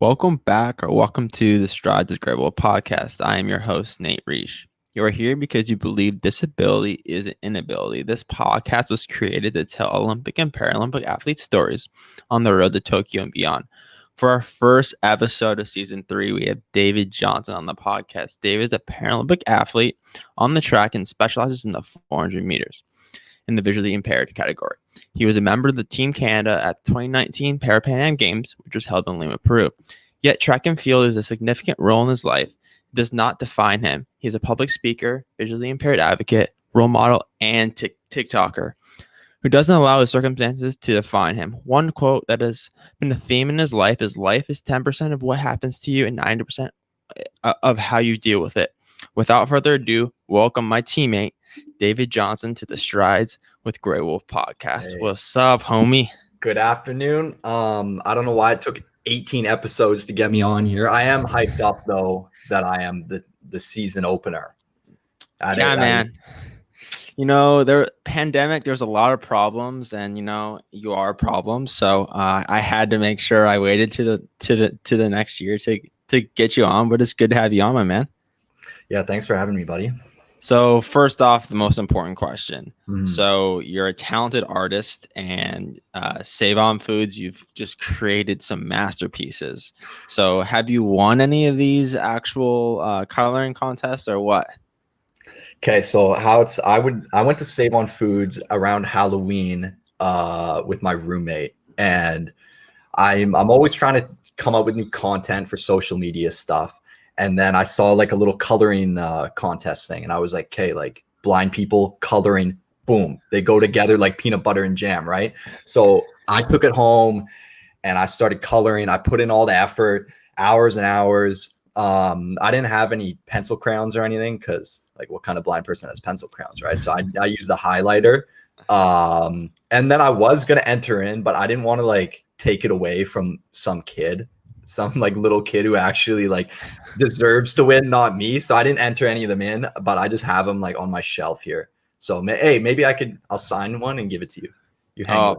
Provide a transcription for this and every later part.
Welcome back or welcome to the Strides of Graywolf podcast. I am your host, Nate Reich. You are here because you believe disability is an inability. This podcast was created to tell Olympic and Paralympic athlete stories on the road to Tokyo and beyond. For our first episode of season 3, we have David Johnson on the podcast. David is a Paralympic athlete on the track and specializes in the 400 meters in the visually impaired category. He was a member of the Team Canada at the 2019 Pan Am Games, which was held in Lima, Peru. Yet track and field is a significant role in his life. It does not define him. He's a public speaker, visually impaired advocate, role model, and Tik-Toker who doesn't allow his circumstances to define him. One quote that has been a theme in his life is 10% of what happens to you and 90% of how you deal with it. Without further ado, welcome my teammate, David Johnson, to the Strides with Graywolf podcast. Hey. What's up, homie? Good afternoon. I don't know why it took 18 episodes to get me on here. I am hyped up though that I am the season opener. Man. Pandemic, there's a lot of problems, and you are a problem. So I had to make sure I waited to the next year to get you on. But it's good to have you on, my man. Yeah, thanks for having me, buddy. So first off, the most important question. So you're a talented artist, and Save On Foods, you've just created some masterpieces. So have you won any of these actual coloring contests or what? Okay, so I went to Save On Foods around Halloween with my roommate, and I'm always trying to come up with new content for social media stuff. And then I saw like a little coloring contest thing, and I was like, okay, like blind people coloring, boom, they go together like peanut butter and jam, right? So I took it home and I started coloring. I put in all the effort, hours and hours. I didn't have any pencil crayons or anything because like what kind of blind person has pencil crayons, right? So I used the highlighter. And then I was going to enter in, but I didn't want to like take it away from some like little kid who actually like deserves to win, not me. So I didn't enter any of them in, but I just have them like on my shelf here. So hey, maybe I'll sign one and give it to you.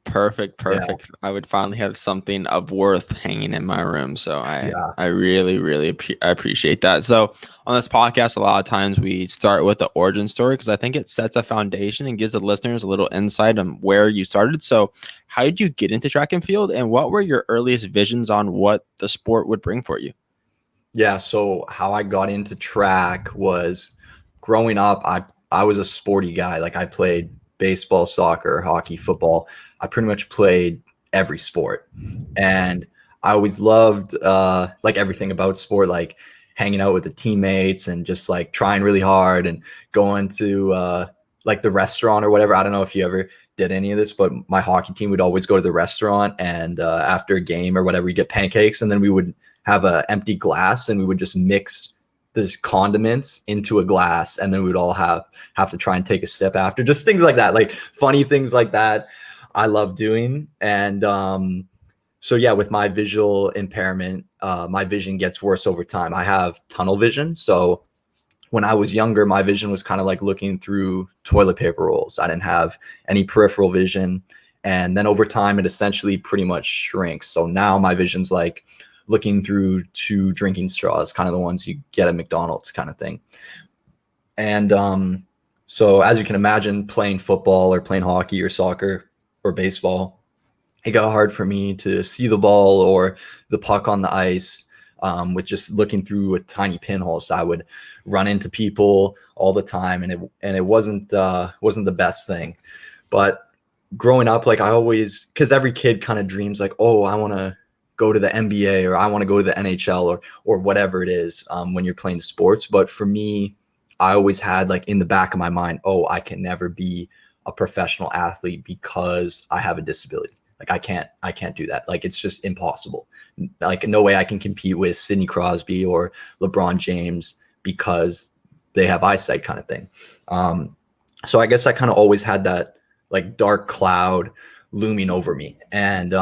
Perfect. Yeah. I would finally have something of worth hanging in my room. So I really appreciate that. So on this podcast, a lot of times we start with the origin story because I think it sets a foundation and gives the listeners a little insight on where you started. So how did you get into track and field, and what were your earliest visions on what the sport would bring for you? Yeah. So how I got into track was growing up. I was a sporty guy. Like I played baseball, soccer, hockey, football. I pretty much played every sport, and I always loved like everything about sport, like hanging out with the teammates and just like trying really hard and going to like the restaurant or whatever. I don't know if you ever did any of this, but my hockey team would always go to the restaurant, and after a game or whatever, we get pancakes, and then we would have an empty glass and we would just mix this condiments into a glass, and then we would all have to try and take a sip after. Just things like that, like funny things like that I love doing. And so yeah, with my visual impairment, my vision gets worse over time. I have tunnel vision. So when I was younger, my vision was kind of like looking through toilet paper rolls. I didn't have any peripheral vision. And then over time, it essentially pretty much shrinks. So now my vision's like looking through 2 drinking straws, kind of the ones you get at McDonald's kind of thing. And so as you can imagine, playing football or playing hockey or soccer or baseball, it got hard for me to see the ball or the puck on the ice with just looking through a tiny pinhole. So I would run into people all the time, and it wasn't the best thing. But growing up, like I always, because every kid kind of dreams like, oh, I want to go to the NBA or I want to go to the NHL or whatever it is when you're playing sports. But for me, I always had like in the back of my mind, oh, I can never be a professional athlete because I have a disability. Like I can't do that. Like it's just impossible. Like no way I can compete with Sidney Crosby or LeBron James because they have eyesight kind of thing. So I guess I kind of always had that like dark cloud looming over me. And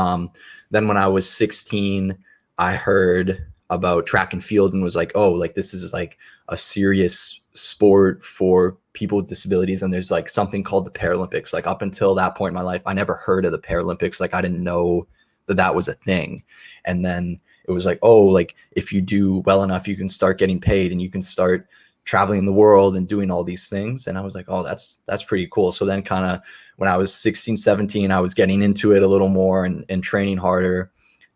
then when I was 16, I heard about track and field and was like, oh, like this is like a serious sport for people with disabilities. And there's like something called the Paralympics. Like up until that point in my life, I never heard of the Paralympics. Like I didn't know that was a thing. And then it was like, oh, like if you do well enough, you can start getting paid and you can start traveling the world and doing all these things. And I was like, oh, that's pretty cool. So then kind of when I was 16, 17, I was getting into it a little more and training harder.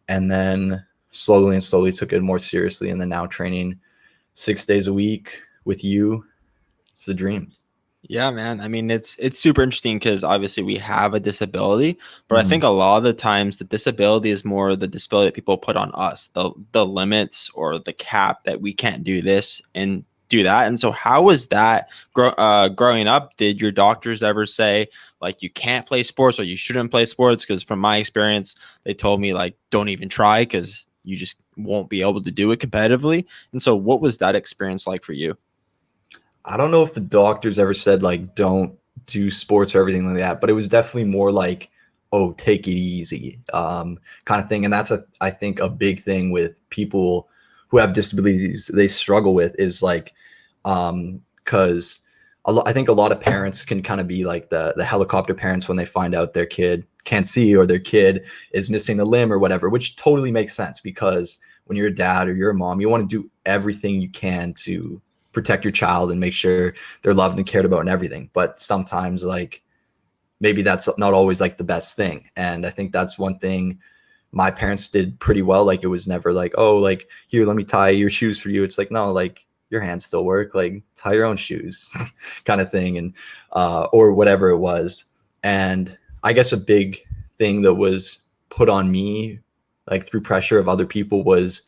And then slowly and slowly took it more seriously. And then now training 6 days a week with you, it's a dream. Yeah, man. I mean, it's super interesting because obviously we have a disability, but I Mm-hmm. think a lot of the times the disability is more the disability that people put on us, the limits or the cap that we can't do this and do that. And so, how was that growing up? Did your doctors ever say like you can't play sports or you shouldn't play sports? Because from my experience, they told me like don't even try because you just won't be able to do it competitively. And so, what was that experience like for you? I don't know if the doctors ever said like don't do sports or everything like that, but it was definitely more like, oh, take it easy, kind of thing. And that's I think a big thing with people who have disabilities they struggle with is like, because I think a lot of parents can kind of be like the helicopter parents when they find out their kid can't see or their kid is missing a limb or whatever, which totally makes sense because when you're a dad or you're a mom, you want to do everything you can to protect your child and make sure they're loved and cared about and everything. But sometimes like maybe that's not always like the best thing. And I think that's one thing my parents did pretty well. Like it was never like, oh, like here, let me tie your shoes for you. It's like, no, like your hands still work, like tie your own shoes kind of thing. And, or whatever it was. And I guess a big thing that was put on me, like through pressure of other people was,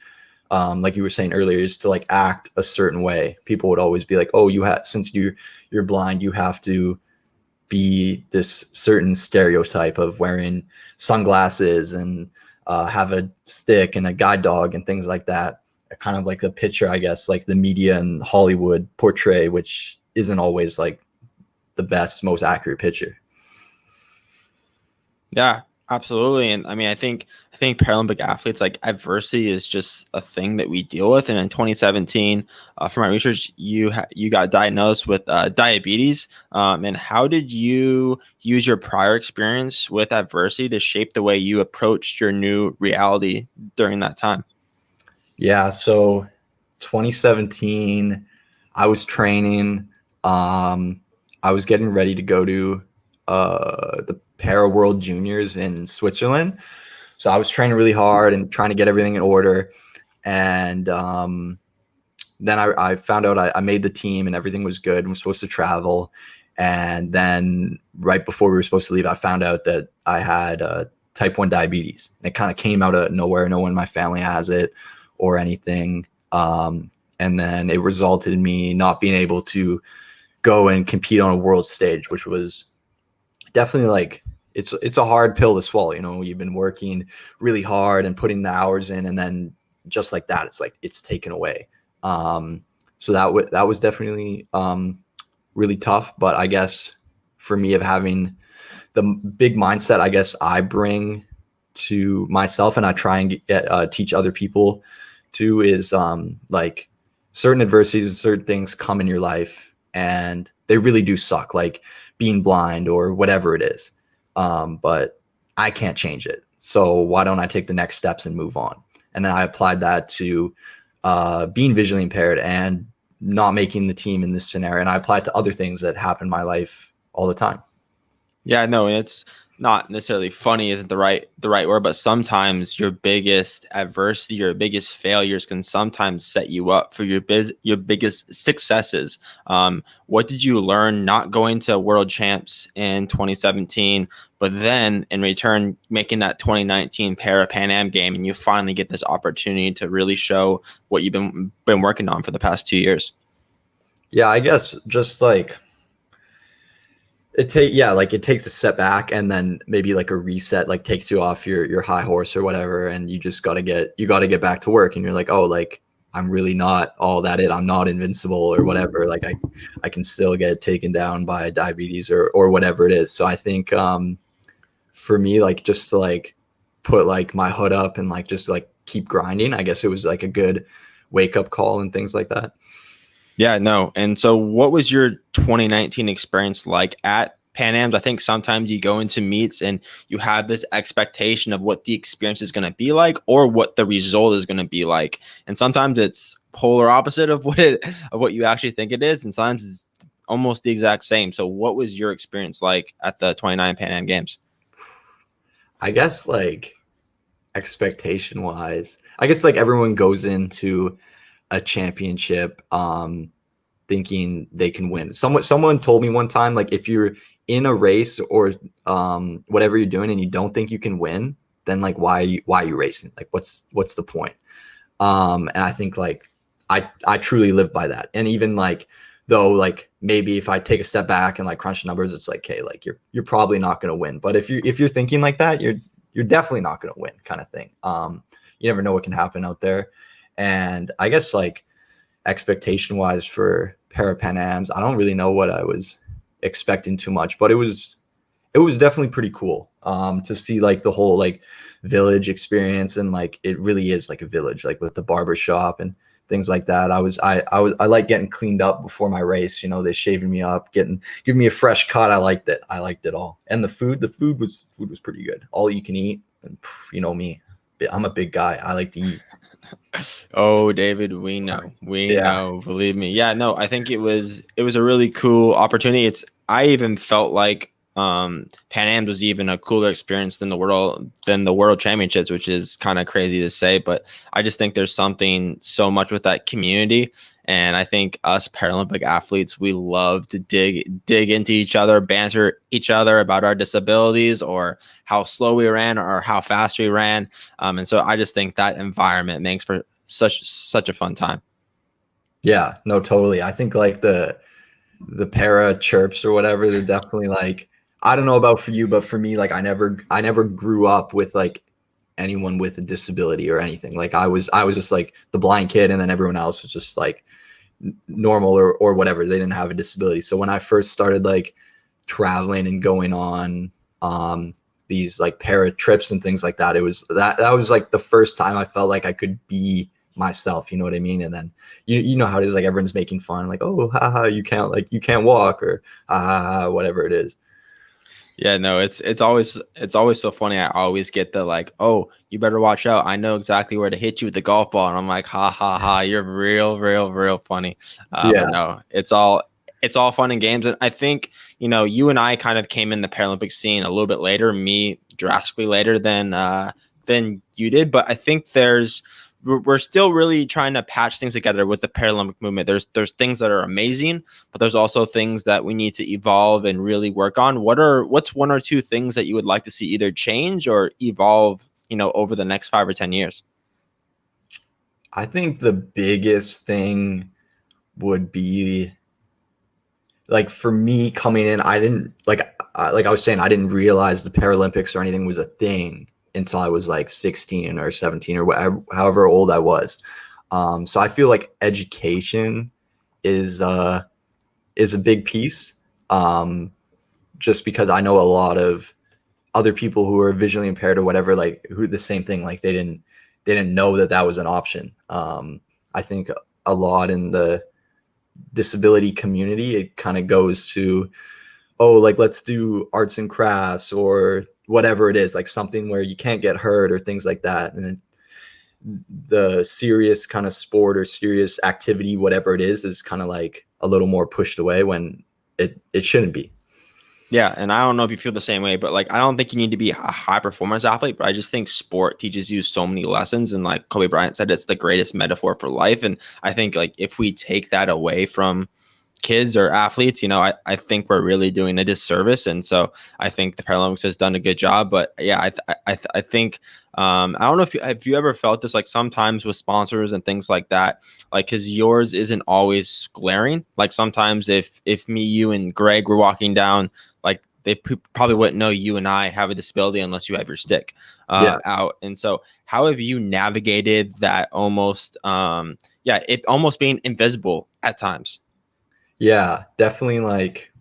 like you were saying earlier, is to like act a certain way. People would always be like, oh, since you're blind, you have to be this certain stereotype of wearing sunglasses and have a stick and a guide dog and things like that. Kind of like the picture, I guess, like the media and Hollywood portray, which isn't always like the best, most accurate picture. Yeah, absolutely. And I mean, I think Paralympic athletes like adversity is just a thing that we deal with. And in 2017, from my research, you got diagnosed with diabetes. And how did you use your prior experience with adversity to shape the way you approached your new reality during that time? Yeah, so 2017, I was training. Um, I was getting ready to go to the Para World Juniors in Switzerland. So I was training really hard and trying to get everything in order. And then I found out I made the team and everything was good and was supposed to travel. And then right before we were supposed to leave, I found out that I had type 1 diabetes. And it kind of came out of nowhere. No one in my family has it or anything. And then it resulted in me not being able to go and compete on a world stage, which was definitely like it's a hard pill to swallow. You know, you've been working really hard and putting the hours in, and then just like that, it's like it's taken away. So that was definitely really tough. But I guess for me, of having the big mindset, I guess I bring to myself, and I try and teach other people too, is like certain adversities, certain things come in your life, and they really do suck. Like being blind or whatever it is. But I can't change it. So why don't I take the next steps and move on? And then I applied that to being visually impaired and not making the team in this scenario. And I applied to other things that happen in my life all the time. Yeah, no, and it's not necessarily funny isn't the right word, but sometimes your biggest adversity, your biggest failures can sometimes set you up for your biggest successes. What did you learn not going to World Champs in 2017, but then in return making that 2019 Pan Am game, and you finally get this opportunity to really show what you've been working on for the past 2 years? Yeah, I guess just like it takes a setback and then maybe like a reset, like takes you off your high horse or whatever, and you just gotta get back to work, and you're like, oh, like I'm really not all that I'm not invincible or whatever. Like I can still get taken down by diabetes or whatever it is. So I think for me, like just to like put like my hood up and like just like keep grinding, I guess it was like a good wake up call and things like that. Yeah, no. And so what was your 2019 experience like at Pan Ams, I think sometimes you go into meets and you have this expectation of what the experience is going to be like or what the result is going to be like. And sometimes it's polar opposite of what you actually think it is. And sometimes it's almost the exact same. So what was your experience like at the 29 Pan Am Games? I guess like expectation wise, I guess like everyone goes into a championship thinking they can win. Someone told me one time, like, if you're in a race or whatever you're doing and you don't think you can win, then like why are you racing? Like what's the point? And I think like I truly live by that. And even like though like maybe if I take a step back and like crunch numbers, it's like, okay, like you're probably not going to win. But if you're thinking like that, you're definitely not going to win, kind of thing. You never know what can happen out there. And I guess like expectation wise for Para Pan Ams, I don't really know what I was expecting too much, but it was definitely pretty cool to see like the whole like village experience. And like it really is like a village, like with the barber shop and things like that. I like getting cleaned up before my race. You know, they shaving me up, giving me a fresh cut. I liked it all. And the food was pretty good. All you can eat. And you know me, I'm a big guy. I like to eat. Oh, David, we know. We Yeah. know. Believe me. Yeah, no, I think it was a really cool opportunity. I even felt like Pan Am was even a cooler experience than the world championships, which is kind of crazy to say, but I just think there's something so much with that community. And I think us Paralympic athletes, we love to dig into each other, banter each other about our disabilities or how slow we ran or how fast we ran. And so I just think that environment makes for such a fun time. Yeah, no, totally. I think like the para chirps or whatever, they're definitely like, I don't know about for you, but for me, like I never grew up with like anyone with a disability or anything. Like I was just like the blind kid, and then everyone else was just like normal or whatever. They didn't have a disability. So when I first started like traveling and going on these like para trips and things like that, it was that was like the first time I felt like I could be myself, you know what I mean? And then you know how it is, like everyone's making fun, like, oh, haha, you can't walk, or whatever it is. Yeah, no, it's always so funny. I always get the like, oh, you better watch out. I know exactly where to hit you with the golf ball, and I'm like, ha ha ha, you're real funny. Yeah. But no, it's all fun and games. And I think you and I kind of came in the Paralympic scene a little bit later. Me drastically later than you did, but I think we're still really trying to patch things together with the Paralympic movement. There's things that are amazing, but there's also things that we need to evolve and really work on. What's one or two things that you would like to see either change or evolve, over the next 5 or 10 years? I think the biggest thing would be like, for me coming in, I didn't like I was saying, I didn't realize the Paralympics or anything was a thing until I was like 16 or 17 or whatever, however old I was. So I feel like education is a big piece. Just because I know a lot of other people who are visually impaired or whatever, like who the same thing, like they didn't know that was an option. I think a lot in the disability community, it kind of goes to, oh, like let's do arts and crafts or whatever it is, like something where you can't get hurt or things like that. And then the serious kind of sport or serious activity, whatever it is kind of like a little more pushed away when it shouldn't be. Yeah, and I don't know if you feel the same way, but like I don't think you need to be a high performance athlete, but I just think sport teaches you so many lessons. And like Kobe Bryant said, it's the greatest metaphor for life. And I think like if we take that away from kids or athletes, I think we're really doing a disservice. And so I think the Paralympics has done a good job. But yeah, I think I don't know if you ever felt this, like sometimes with sponsors and things like that, like because yours isn't always glaring. Like sometimes if me, you, and Greg were walking down, like they probably wouldn't know you and I have a disability unless you have your stick out. And so how have you navigated that almost it almost being invisible at times? Yeah, definitely. Like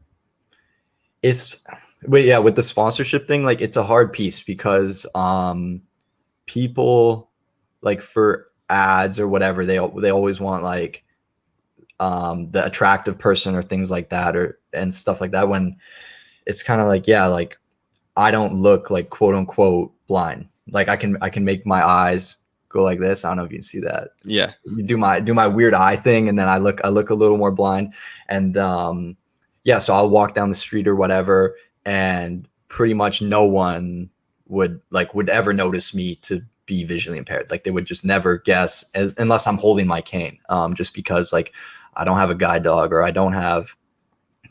but yeah, with the sponsorship thing, like it's a hard piece because people, like for ads or whatever, they always want like the attractive person or things like that, and stuff like that, when it's kind of like, yeah, like I don't look like quote unquote blind. Like I can make my eyes go like this. I don't know if you can see that. Yeah. You do my weird eye thing, and then I look a little more blind. And yeah, so I'll walk down the street or whatever, and pretty much no one would ever notice me to be visually impaired. Like they would just never guess unless I'm holding my cane. Just because like I don't have a guide dog or I don't have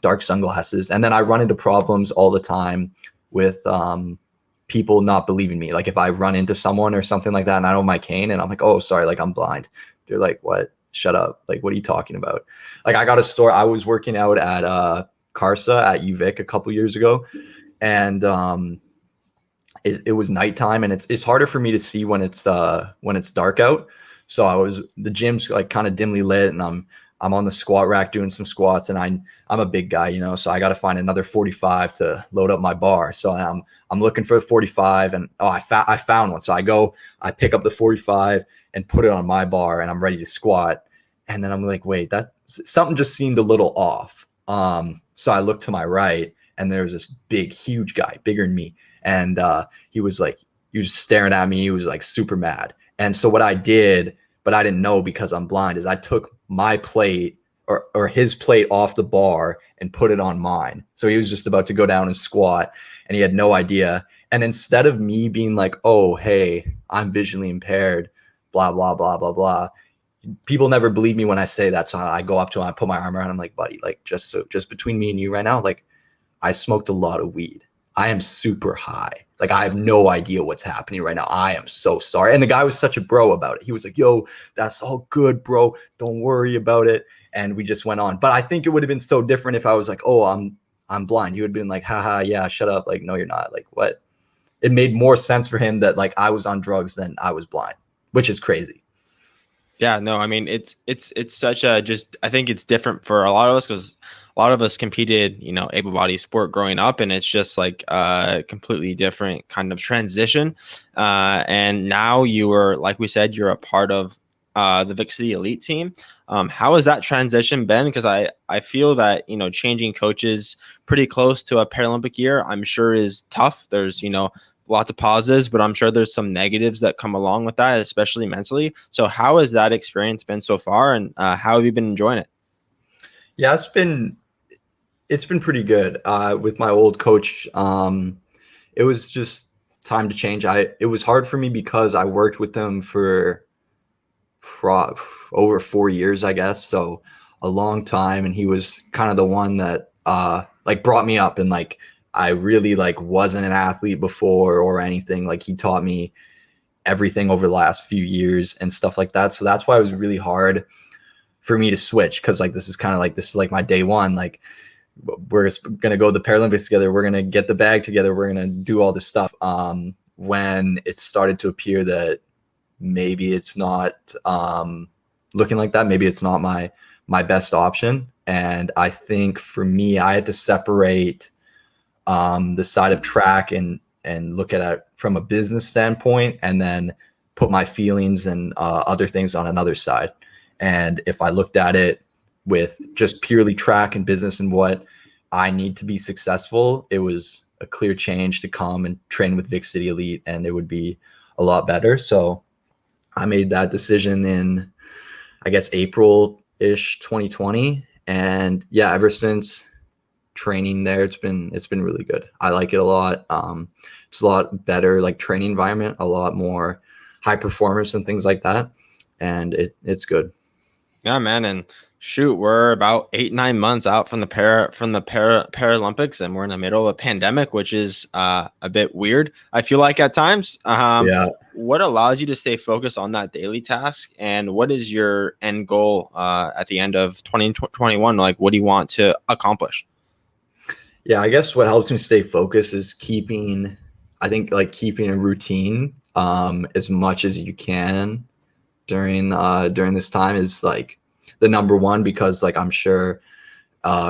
dark sunglasses. And then I run into problems all the time with people not believing me. Like if I run into someone or something like that and I don't have my cane and I'm like, oh, sorry, like I'm blind. They're like, what? Shut up. Like, what are you talking about? Like I got a store. I was working out at Carsa at UVic a couple years ago. And it was nighttime, and it's harder for me to see when it's dark out. So the gym's like kind of dimly lit, and I'm on the squat rack doing some squats, and I'm a big guy, you know, so I got to find another 45 to load up my bar. So I'm looking for the 45, and I found one. So I pick up the 45 and put it on my bar, and I'm ready to squat. And then I'm like, wait, that something just seemed a little off. So I look to my right, and there's this big, huge guy, bigger than me. And he was staring at me. He was like super mad. And so what I did, but I didn't know because I'm blind, is I took my plate or his plate off the bar and put it on mine. So he was just about to go down and squat, and he had no idea. And instead of me being like, oh, hey, I'm visually impaired, blah, blah, blah, blah, blah, people never believe me when I say that. So I go up to him, I put my arm around him, I'm like, buddy, like just between me and you right now, like I smoked a lot of weed. I am super high. Like I have no idea what's happening right now. I am so sorry. And the guy was such a bro about it. He was like, yo, that's all good, bro. Don't worry about it. And we just went on. But I think it would have been so different if I was like, oh, I'm blind. He would have been like, haha, yeah, shut up. Like, no, you're not. Like, what? It made more sense for him that like I was on drugs than I was blind, which is crazy. Yeah, no, I mean, it's such a I think it's different for a lot of us because a lot of us competed, you know, able-bodied sport growing up, and it's just like a completely different kind of transition. And now you were, like we said, you're a part of the Vic City Elite team. How has that transition been? Because I feel that, you know, changing coaches pretty close to a Paralympic year, I'm sure is tough. There's, you know, lots of positives, but I'm sure there's some negatives that come along with that, especially mentally. So how has that experience been so far, and how have you been enjoying it? Yeah, it's been pretty good. With my old coach, it was just time to change. It was hard for me because I worked with them for over 4 years, I guess. So a long time. And he was kind of the one that like brought me up, and like I really like wasn't an athlete before or anything. Like he taught me everything over the last few years and stuff like that. So that's why it was really hard for me to switch, because like this is my day one. Like we're gonna go to the Paralympics together. We're gonna get the bag together. We're gonna do all this stuff. When it started to appear that maybe it's not looking like that, maybe it's not my best option. And I think for me, I had to separate the side of track and look at it from a business standpoint, and then put my feelings and other things on another side. And if I looked at it with just purely track and business and what I need to be successful, it was a clear change to come and train with Vic City Elite, and it would be a lot better. So I made that decision in, I guess, April-ish 2020. And yeah, ever since training there, it's been really good. I like it a lot. It's a lot better, like training environment, a lot more high performance and things like that. And it's good. Yeah, man. And shoot, we're about 8-9 months out from the Paralympics, and we're in the middle of a pandemic, which is a bit weird, I feel like, at times. Yeah. What allows you to stay focused on that daily task, and what is your end goal at the end of 2021? Like, what do you want to accomplish? Yeah, I guess what helps me stay focused is keeping a routine as much as you can during this time is like the number one, because like I'm sure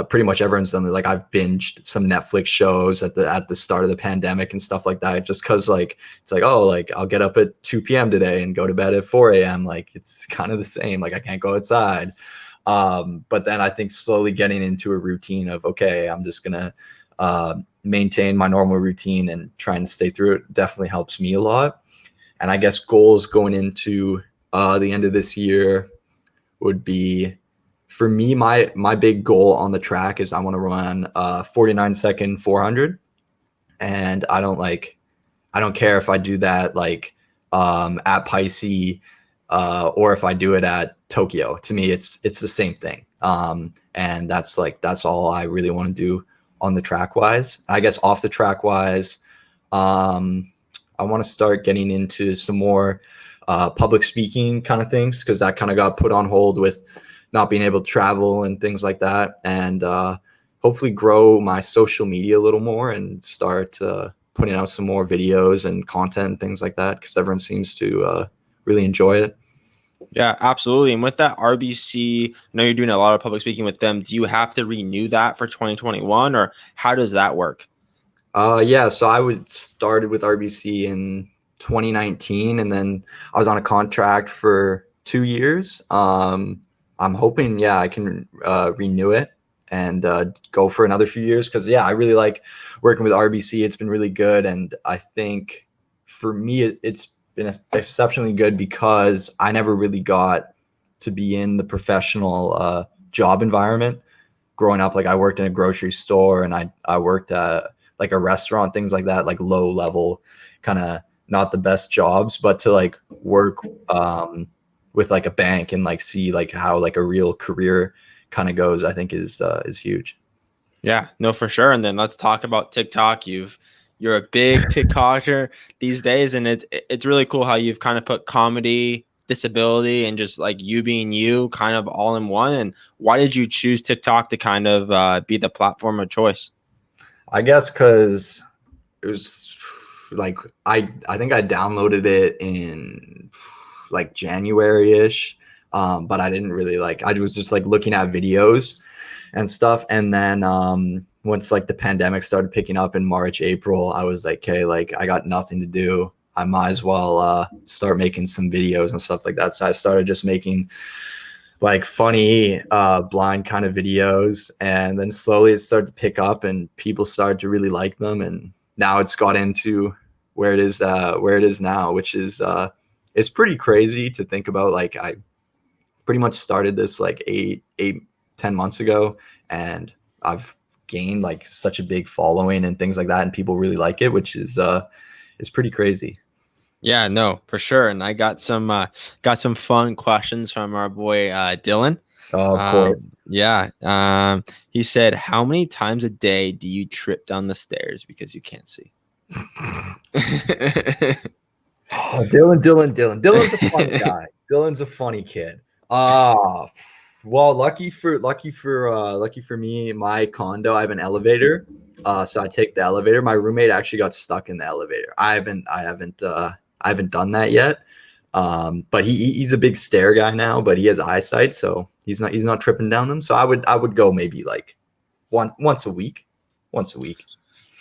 pretty much everyone's done it. Like I've binged some Netflix shows at the start of the pandemic and stuff like that, just because like it's like, oh, like I'll get up at 2 p.m. today and go to bed at 4 a.m. Like it's kind of the same. Like I can't go outside. But then I think slowly getting into a routine of, okay, I'm just gonna maintain my normal routine and trying to stay through it definitely helps me a lot. And I guess goals going into the end of this year would be, for me, my big goal on the track is I want to run 49-second 400, and I don't care if I do that like at Pisces or if I do it at Tokyo. To me, it's the same thing. And that's all I really want to do on the track wise. I guess off the track wise, I want to start getting into some more public speaking kind of things, because that kind of got put on hold with not being able to travel and things like that. And hopefully grow my social media a little more and start putting out some more videos and content and things like that, because everyone seems to really enjoy it. Yeah, absolutely. And with that RBC, I know you're doing a lot of public speaking with them. Do you have to renew that for 2021, or how does that work? Yeah, so I started with RBC in 2019, and then I was on a contract for 2 years. I'm hoping, yeah, I can renew it and go for another few years, because, yeah, I really like working with RBC. It's been really good, and I think for me it's been exceptionally good because I never really got to be in the professional job environment growing up. Like, I worked in a grocery store, and I worked at like a restaurant, things like that, like low level, kind of not the best jobs, but to like work with like a bank and like see like how like a real career kind of goes, I think is huge. Yeah, no, for sure. And then let's talk about TikTok. You're a big TikToker these days, and it's really cool how you've kind of put comedy, disability, and just like you being you kind of all in one. And why did you choose TikTok to kind of be the platform of choice? I guess because it was like I think I downloaded it in like January-ish, but I didn't really like. I was just like looking at videos and stuff, and then once like the pandemic started picking up in March, April, I was like, okay, like I got nothing to do. I might as well start making some videos and stuff like that. So I started just making like funny blind kind of videos, and then slowly it started to pick up and people started to really like them, and now it's got into where it is now, which is it's pretty crazy to think about. Like, I pretty much started this like 10 months ago, and I've gained like such a big following and things like that, and people really like it, which is pretty crazy. Yeah, no, for sure. And I got some fun questions from our boy Dylan. Oh, of course. Yeah. He said, "How many times a day do you trip down the stairs because you can't see?" Oh, Dylan's a funny guy. Dylan's a funny kid. Well, lucky for me, my condo, I have an elevator. So I take the elevator. My roommate actually got stuck in the elevator. I haven't done that yet. But he's a big stair guy now, but he has eyesight, so he's not tripping down them. So I would go maybe like once a week. Once a week.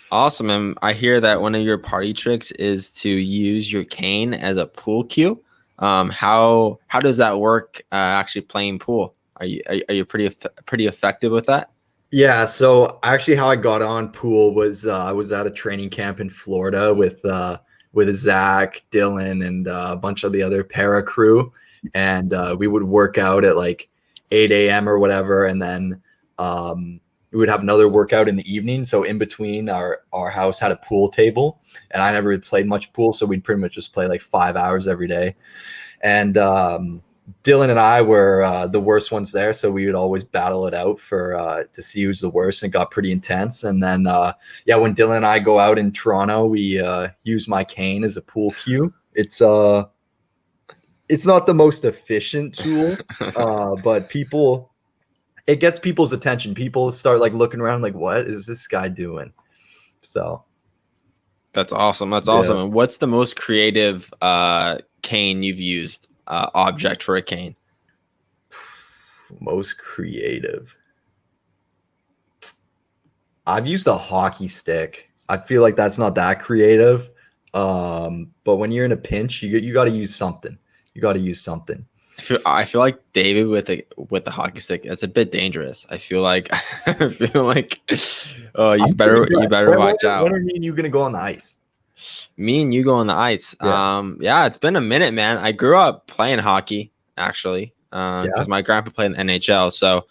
Awesome. And I hear that one of your party tricks is to use your cane as a pool cue. How does that work actually playing pool? Are you pretty effective with that? Yeah, so actually how I got on pool was I was at a training camp in Florida with Zach, Dylan, and a bunch of the other para crew, and we would work out at like 8 a.m. or whatever, and then we would have another workout in the evening. So in between, our house had a pool table, and I never really played much pool, so we'd pretty much just play like 5 hours every day. And Dylan and I were the worst ones there, so we would always battle it out for to see who's the worst, and it got pretty intense. And then yeah, when Dylan and I go out in Toronto, we use my cane as a pool cue. It's not the most efficient tool, but it gets people's attention. People start like looking around like, what is this guy doing? So That's awesome. That's yeah. awesome. And what's the most creative cane you've used? Object for a cane? Most creative. I've used a hockey stick. I feel like that's not that creative. But when you're in a pinch, you got to use something. You got to use something. I feel like David with the hockey stick. It's a bit dangerous. I feel like I feel like oh you better watch When out. are me and you gonna go on the ice? Me and you go on the ice. Yeah. Yeah, it's been a minute, man. I grew up playing hockey actually, Yeah. because my grandpa played in the NHL. So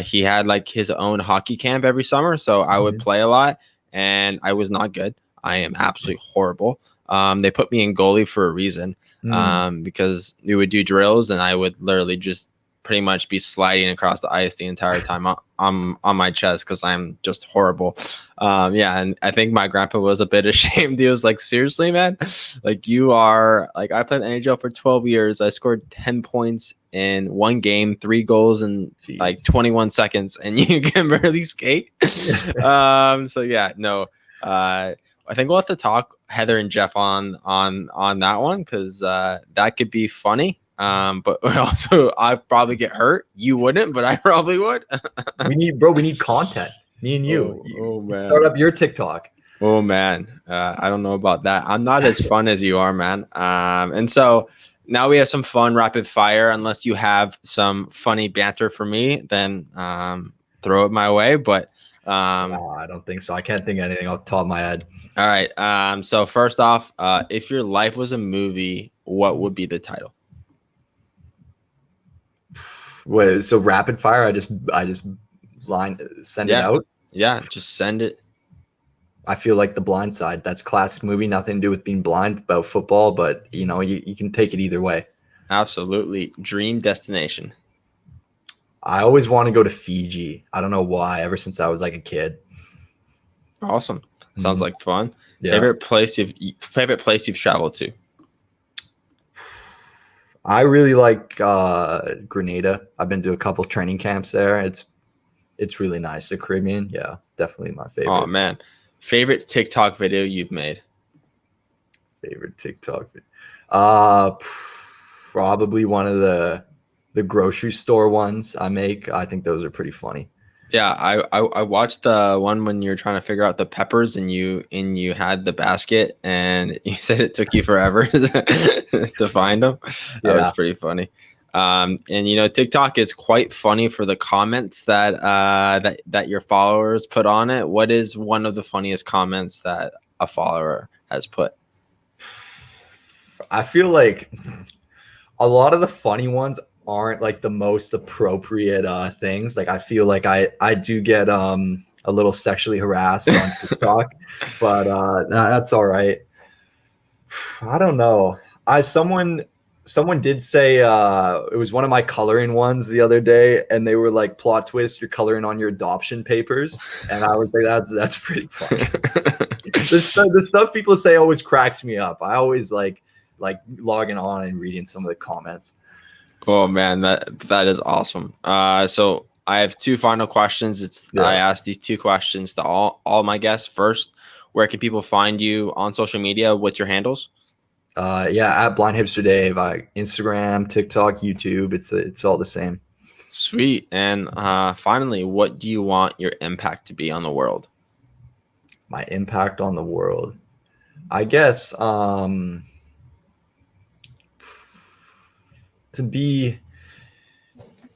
he had like his own hockey camp every summer. So I would Mhm. play a lot, and I was not good. I am absolutely horrible. They put me in goalie for a reason, Mm. because we would do drills, and I would literally just pretty much be sliding across the ice the entire time on my chest because I'm just horrible. Yeah, and I think my grandpa was a bit ashamed. He was like, "Seriously, man, like you are like I played NHL for 12 years. I scored 10 points in one game, 3 goals in like Jeez. 21 seconds, and you can barely skate." So yeah, no. I think we'll have to talk Heather and Jeff on that one because that could be funny. But also I'd probably get hurt. You wouldn't, but I probably would. We need content. Me and you. Oh You start man. up your TikTok. Oh man, I don't know about that. I'm not as fun as you are, man. And so now we have some fun rapid fire. Unless you have some funny banter for me, then throw it my way. But No, I don't think so. I can't think of anything off the top of my head. all right. So first off, if your life was a movie, what would be the title? Wait, so rapid fire, I just send it Yeah, out. yeah. Just send it. I feel like The Blind Side. That's a classic movie, nothing to do with being blind, about football, but you can take it either way. Absolutely. Dream destination. I always want to go to Fiji. I don't know why, ever since I was like a kid. Awesome. Sounds Mhm. like fun. Yeah. Favorite place you've traveled to? I really like Grenada. I've been to a couple training camps there. It's really nice. The Caribbean, yeah, definitely my Oh favorite. man. Favorite TikTok video you've made? Favorite TikTok. Probably one of the grocery store ones I make. I think those are pretty funny. Yeah, I watched the one when you're trying to figure out the peppers and you had the basket and you said it took you forever to find them. That was Yeah. pretty funny. And TikTok is quite funny for the comments that your followers put on it. What is one of the funniest comments that a follower has put? I feel like a lot of the funny ones aren't like the most appropriate things. Like I feel like I do get a little sexually harassed on TikTok, but that's all right. I don't know. I someone did say it was one of my coloring ones the other day, and they were like, plot twist, you're coloring on your adoption papers, and I was like, that's pretty funny. The stuff people say always cracks me up. I always like logging on and reading some of the comments. Oh man, that is awesome. So I have two final questions. I Yeah. asked these two questions to all my guests. First, where can people find you on social media? What's your handles? Yeah, at Blind Hipster Dave, Instagram, TikTok, YouTube. It's all the same. Sweet. And finally, what do you want your impact to be on the world? My impact on the world, I guess, to be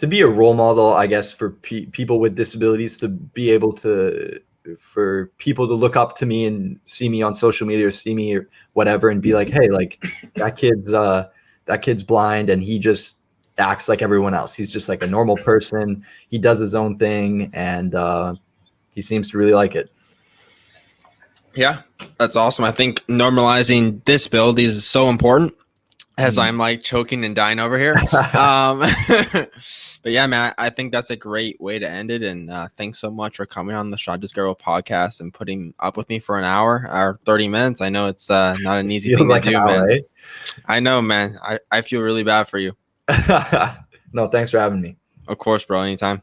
a role model, I guess, for people with disabilities, to be able to, for people to look up to me and see me on social media or see me or whatever and be like, hey, like that kid's blind and he just acts like everyone else. He's just like a normal person. He does his own thing, and he seems to really like it. Yeah, that's awesome. I think normalizing disabilities is so important, as I'm like choking and dying over here. But yeah, man, I think that's a great way to end it. And thanks so much for coming on the Shot Just Girl podcast and putting up with me for an hour or 30 minutes. I know it's not an easy Feels thing to like an do, hour, man. I know, man. I feel really bad for you. eh? No, thanks for having me. Of course, bro. Anytime.